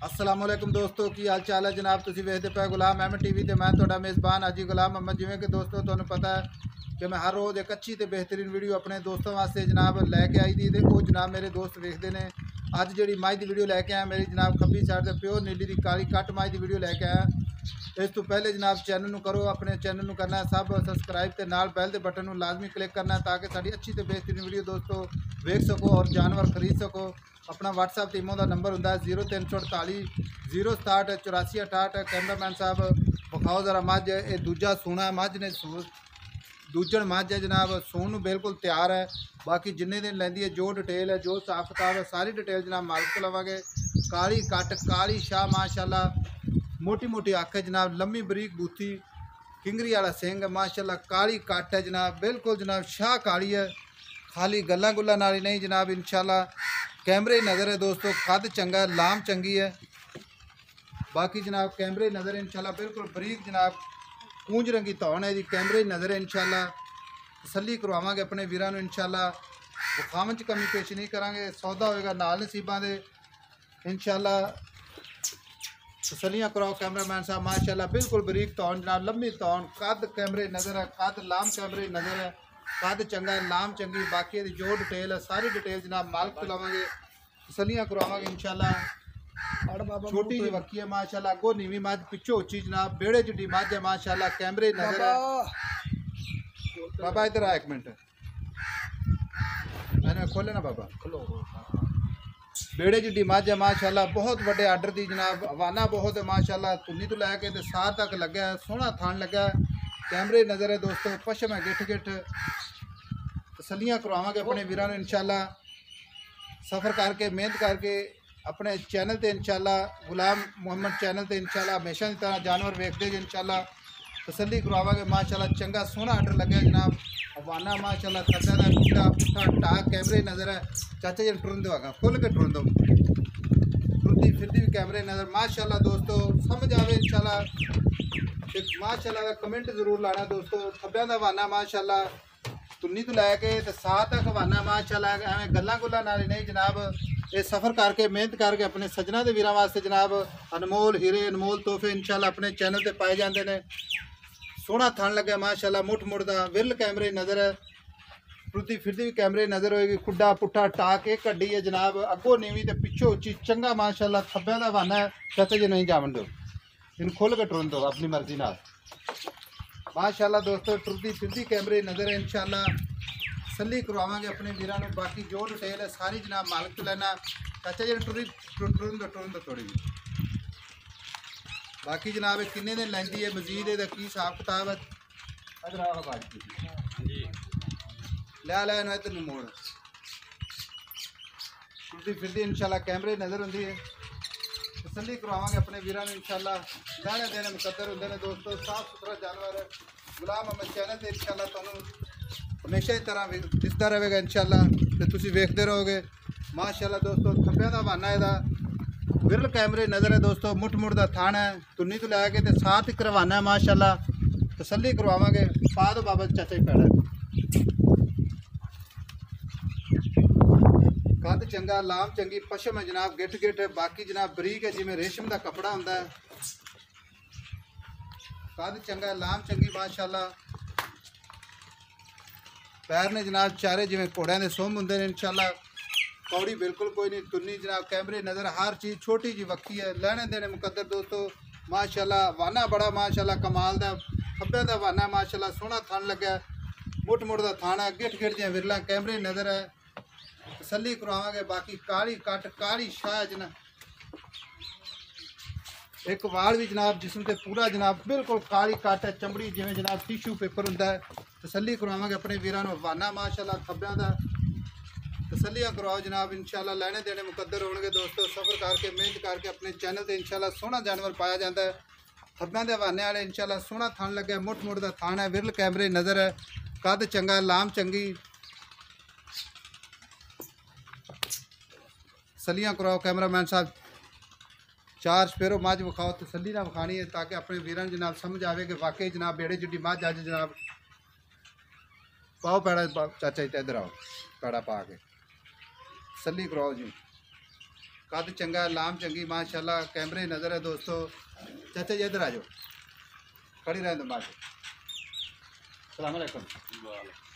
असलामुअलैकुम दोस्तों की हाल चाल है जनाब। तुम वेखते पे गुलाम अहमद टीवी ते मैं तुहाडा मेज़बान हाजी गुलाम अहमद। जिवें कि दोस्तों तुहानूं पता है कि मैं हर रोज़ एक अच्छी तो बेहतरीन वीडियो अपने दोस्तों वास्ते जनाब लैके आई दी वो जनाब मेरे दोस्त वेखते हैं। अज जी मझ की वीडियो लैके आया मेरी जनाब खब्बी साइड से प्योर नीली की काली कट मझ की वीडियो लैके आया। इस तो पहले जनाब चैनल करो, अपने चैनल करना है सब सबसक्राइब के नाल बैल के बटन में लाजमी क्लिक करना है ताकि साड़ी अच्छी तो बेहतरीन वीडियो दोस्तों वेख सको और जानवर खरीद सको। अपना व्हाट्सएप ते इमो का नंबर होंगे 0348 067 84 68। कैमरामैन साहब विखाओ जरा मझ, ये दूजा सूना मझ ने दूजन मझ है जनाब, सून बिल्कुल तैयार है। बाकी जिन्ने दिन लैंदी है जो डिटेल है जो हिसाब किताब है सारी डिटेल जनाब मालिक को लवांगे। काली कट काली शाह माशाल्लाह, मोटी मोटी अख है जनाब, लम्मी बरीक बूथी किंगरी वाला सिंह है माशाल्लाह, काली कट है जनाब, बिल्कुल जनाब शाह काली है, खाली गल्ला गुल्ला नाली नहीं जनाब। इंशाल्लाह कैमरे नज़र है दोस्तों, कद चंगा है, लाम चंगी है। बाकी जनाब कैमरे नज़र है इंशाल्लाह बिल्कुल बरीक जनाब, कूंज रंगी धौन है जी, कैमरे नज़र है इंशाल्लाह। तसल्ली करवावांगे अपने वीरां नूं इंशाल्लाह, विखावन च कमी पेश नहीं करांगे, सौदा होएगा नाल नसीबां दे इंशाल्लाह। तसल्लियां कराओ कैमरामैन साहब माशाल्लाह, बिल्कुल बरीक धौन जनाब, लम्मी धौन, कद कैमरे नज़र है, कद लाम कैमरे नज़र है, कद चंगा है, लाम चंगी। बाकी जो डिटेल है सारी डिटेल जनाब मालिक को लवांगे, तसल्लियां करवावांगे इंशाल्लाह। छोटी जी वक्की है माशाल्लाह, अगो नीवी मझ पिछो उची जनाब, बेड़े जिड्डी मझ है माशाल्लाह, कैमरे नजर है। बाबा इधर आ एक मिनट, मैंने खोले ना बाबा, बेड़े जिड्डी मझ है माशाल्लाह, बहुत बड़े आर्डर दी जनाब, हवाना बहुत है माशाल्लाह, तुन्नी तो लैके ते सार तक लगा है, सोहना थान लगा है, कैमरे नज़र है दोस्तों, पशम है गिठ गिठ। तसल्लियां करवावांगे अपने वीरां नूं इंशाल्लाह, सफ़र करके मेहनत करके अपने चैनल ते इंशाल्लाह गुलाम मुहम्मद चैनल ते इंशाल्लाह हमेशा की तरह जानवर वेखते हैं इंशाल्लाह। तसल्ली करवावांगे माशाल्लाह, चंगा सोहना आर्डर लगे जनाब, हवाना माशाल्लाह, थड्डा दा पुट्ठा पुट्ठा टाक कैमरे नज़र है। चाचा जी टुरन दो आगा, खोल के टुरन दो, टुरती फिरती भी कैमरे नज़र माशाल्लाह दोस्तों, समझ आवे इंशाल्लाह। एक माशाल्लाह का कमेंट जरूर लाना दोस्तों। खब्बियां दा हवाना माशाल्लाह, तुन्नी तो लैके ते साथ तक हवाना माशाल्लाह, एवं गल्लां गुल्लां नाल नहीं जनाब। ये सफ़र करके मेहनत करके अपने सजना के वीरां वास्ते जनाब अनमोल हीरे अनमोल तोहफे इंशाल्लाह अपने चैनल पर पाए जाते हैं। सोहना थन लगे माशाल्लाह, मुठ मुड़दा विरल कैमरे नज़र है, टुरती फिरती भी कैमरे नज़र होएगी, खुड्डा पुट्ठा टाक एक कड्डी है जनाब, अगो नीवी ते पिछो उची, चंगा माशाल्लाह, खब्बियां दा हवाना है। चाचा जी नहीं जावन दो, इन खोल के टुरन दो अपनी मर्जी नाल माशाल्लाह दोस्तों। टुरती फिरती कैमरे नज़र है इंशाल्लाह, तसल्ली करवावांगे अपने वीरां नूं। बाकी जो डिटेल है सारी जनाब मालिक तो लेना। चाचा जी टुरन दो थोड़ी। बाकी जनाब किन्ने दिन लैंदी है, मजीद ये की हिसाब किताब है, लै ना इधर मोड़, टुरती फिरती इंशाल्लाह कैमरे नज़र होंगी है। तसल्ली करवावांगे अपने वीरां नूं इंशाल्लाह, लैने देने मुकद्दर होंदे ने दोस्तों। साफ सुथरा जानवर है, गुलाम अहमद चैनल से इंशाल्लाह तुहानूं हमेशा ही तरह दिसता रहेगा इंशाल्लाह, तो तुम वेखते रहोगे माशाल्लाह दोस्तों। खब्बियां दा हवाना इहदा विरल कैमरे नज़र है दोस्तों, मुठ मुठ दा थान है, तुन्नी तो लैके ते साथ ही करवाना है माशाल्लाह। तसल्ली करवावांगे, पा दो बाबा चाचा ही पैड़ा, कद चंगा लाम चंगी, पशम है जनाब गिठ गिठ। बाकी जनाब बरीक है जिमें रेशम का कपड़ा होंदा है, कद चंगा लाम चंगी माशाल्लाह। पैर ने जनाब चारे जिमें घोड़िया के सुम होंगे ने इंशाल्लाह, कौड़ी बिल्कुल कोई नहीं, तुन्नी जनाब कैमरे नज़र, हर चीज़ छोटी जी वक्की है, लैने देने मुकद्दर दोस्तों माशाल्लाह। वाना बड़ा माशाल्लाह कमाल दा, खब्बे दा वाना माशाल्लाह, सोहना थन लगा, मुठ मुठ दा थान है, गिठ गिठ दियां विरलां कैमरे नज़र है। तसल्ली करवावांगे। बाकी काली कट काली शाह जना, एक वाल भी जनाब जिसम से पूरा जनाब बिल्कुल काली कट है, चमड़ी जिमें जनाब टिशू पेपर होंदा है। तसल्ली करवावांगे अपने वीरां नूं, हवाना माशाल्लाह खब्बियां दा। तसल्लियां करवाओ जनाब इंशाल्लाह, लैने देने मुकद्दर होणगे दोस्तों। सफ़र करके मेहनत करके अपने चैनल पर इंशाल्लाह सोहना जानवर पाया जाता है। खब्बियां दे हवाने वाले इंशाल्लाह सोहना थन लगे, मुठ मुठ दा थान है, विरल कैमरे नज़र है, कद चंगा लाम चंगी। तसल्लियां कराओ कैमरामैन साहब, चार स्पेरो मझ विखाओ, तसल्ली ना विखानी है ताकि अपने वीरां जनाब समझ आवे कि वाकई जनाब बेड़े जिड्डी मझ अज जनाब। पाओ पैड़ा चाचा जी, इधर आओ, पैड़ा पा के तसल्ली कराओ जी। कद चंगा लाम चंगी माशाल्लाह कैमरे नज़र है दोस्तों। चाचा जी इधर आ जाओ, खड़ी रहने दो बात। सलाम अलैकुम।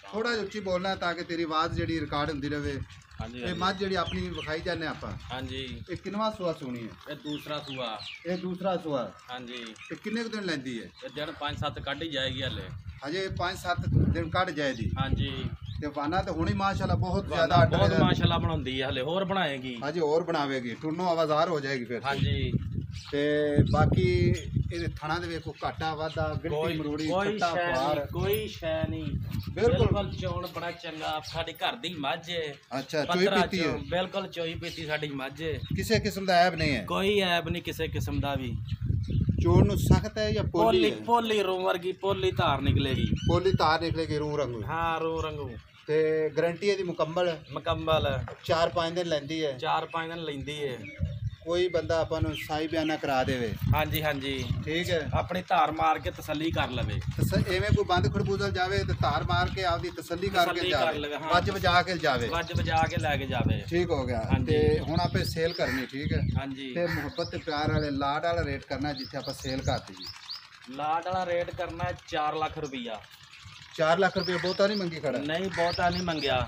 थोड़ा उच्ची बोलना है ताकि तेरी आवाज़ जी रिकॉर्ड होती रहे। हाँ जी ये मझ जी अपनी विखाई जाने आप, हाँ जी ये किनवा सुआ सुनी है? ये दूसरा सूआ। ये दूसरा सुआ हाँ जी ये किन्ने दिन लेंदी है? ये दिन 5-7 कट ही जाएगी हले। अजे 5-7 दिन कट जाएगी। हाँ जी ते वाना तो हुणी माशाल्लाह बहुत ज्यादा बहुत आर्डर माशाल्लाह बनाती है हले, होर बनाएगी। अजे और बनावेगी, टुन्नो आवाज़ार हो जाएगी फिर। हाँ जी ते बाकी ये थाना दे वेखो घाटा वादा गिनती मरूड़ी छट्टा पार कोई शै नहीं, बिल्कुल। बिल्कुल चौण बड़ा चंगा, साडी घर दी मੱਝ है। अच्छा चोई पीती है, बिल्कुल चोई पीती साडी मੱਝ है, किसी किस्म का ऐब नहीं है, कोई ऐब नहीं किसी किस्म का भी। चोण नु सख्त है या पोली पोली है? पोली रूह वर्गी पोली धार निकलेगी। पोली तार निकलेगी रूह रंगू हाँ रूह रंगू ते गारंटी है मुकम्मल मुकम्मल 4-5 दिन लेंदी है। 4-5 दिन लेंदी है। कोई बंदा अपन साई बयाना करा देवे, हाँ जी हाँ जी ठीक है, अपनी धार मार के तसल्ली कर लवे। एवें कोई बंद खड़बूजल जावे तो धार मार के आपदी तसल्ली करके तसल्ली जावे, कर लवे, हाँ। वज बजा के जावे, वज बजा के लैके जावे। ठीक हो गया। हाँ ते जी। हुण आपे सेल करनी, ठीक है, हाँ जी ते मुहब्बत ते प्यार वाले लाड वाला रेट करना जिथे आप सेल करती जी। लाट वाला रेट करना है 4 लाख रुपया। 4 लाख रुपये बहुता नहीं मंगी खड़ा? नहीं बहुता नहीं मंगया,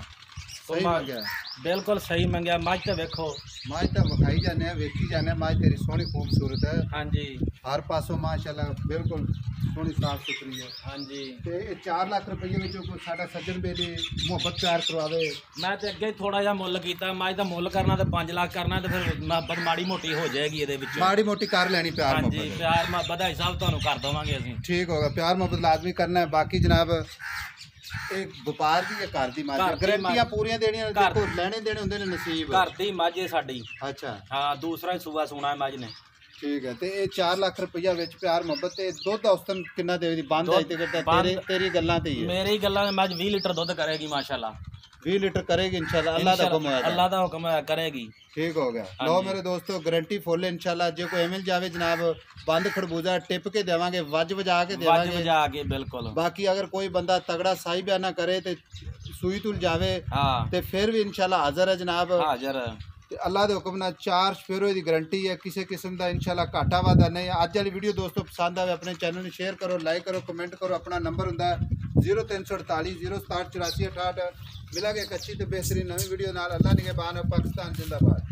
सही मंगया, बिल्कुल सही मंगया। मੱਝ तो वेखो। मझ तो विखाई जाने वेखी जाने, मझ तेरी सोहनी खूबसूरत है, हाँ जी हर पासों माशाल्लाह बिल्कुल सोहनी साफ सुथरी है। हाँ जी ते 4 लाख रुपये विचों कोई साडा सज्जन बेली मुहब्बत प्यार करवावे, मैं तो अगे थोड़ा जा मुल किया। मੱਝ का मुल करना तो 5 लाख करना, तो फिर मुहब्बत माड़ी मोटी हो जाएगी ये। माड़ी मोटी कर लेनी प्यार हाँ जी मुहब्बत, प्यार मुहब्बत का हिसाब तुहानू कर देवांगे असीं। ठीक होगा, प्यार मुहब्बत लाजमी करना है। बाकी जनाब एक व्यापार की घर की मार घर दी गारंटियां मੱਝ। पूरियां देनियां, घर- देखो लेने देने होंदे ने नसीब। घर दी मੱਝ है साडी। अच्छा हाँ दूसरा ही सूआ सुना है मੱਝ ने। ठीक है, ते ये 4 लाख रुपया विच प्यार मुहब्बत ते दुध औसतन किन्ना देवी दी बंद आई ते करता तेरे तेरी गल्लां ते ही है। मेरी गल्लां में मੱਝ 20 लीटर दुध करेगी माशाल्लाह। 20 लीटर करेगी इंशाल्लाह, अल्लाह दा हुक्म है, अल्लाह दा हुक्म है करेगी। ठीक हो गया। हाँ लो जी। मेरे दोस्तों गारंटी फुल है इंशाल्लाह। जो कोई मिल जावे जनाब बंद खरबूजा टिप के देवांगे, वज बजा के वज देवांगे। बजा के बिल्कुल। बाकी अगर कोई बंदा तगड़ा साई बयाना करे ते सूई तुल जावे हाँ ते फिर भी इंशाल्लाह हाजिर है जनाब। हाजिर। ते अल्लाह दे हुक्म नाल 4 स्पेरो दी गारंटी है, किसी किस्म दा इंशाल्लाह घाटा वादा नहीं। अज वाली वीडियो दोस्तों पसंद आवे अपने चैनल में शेयर करो, लाइक करो, कमेंट करो। अपना नंबर हुंदा 0348 067 84 68। मिलांगे एक अच्छी ते बेहतरीन नवी वीडियो नाल। अल्लाह निगहबान, पाकिस्तान जिंदाबाद।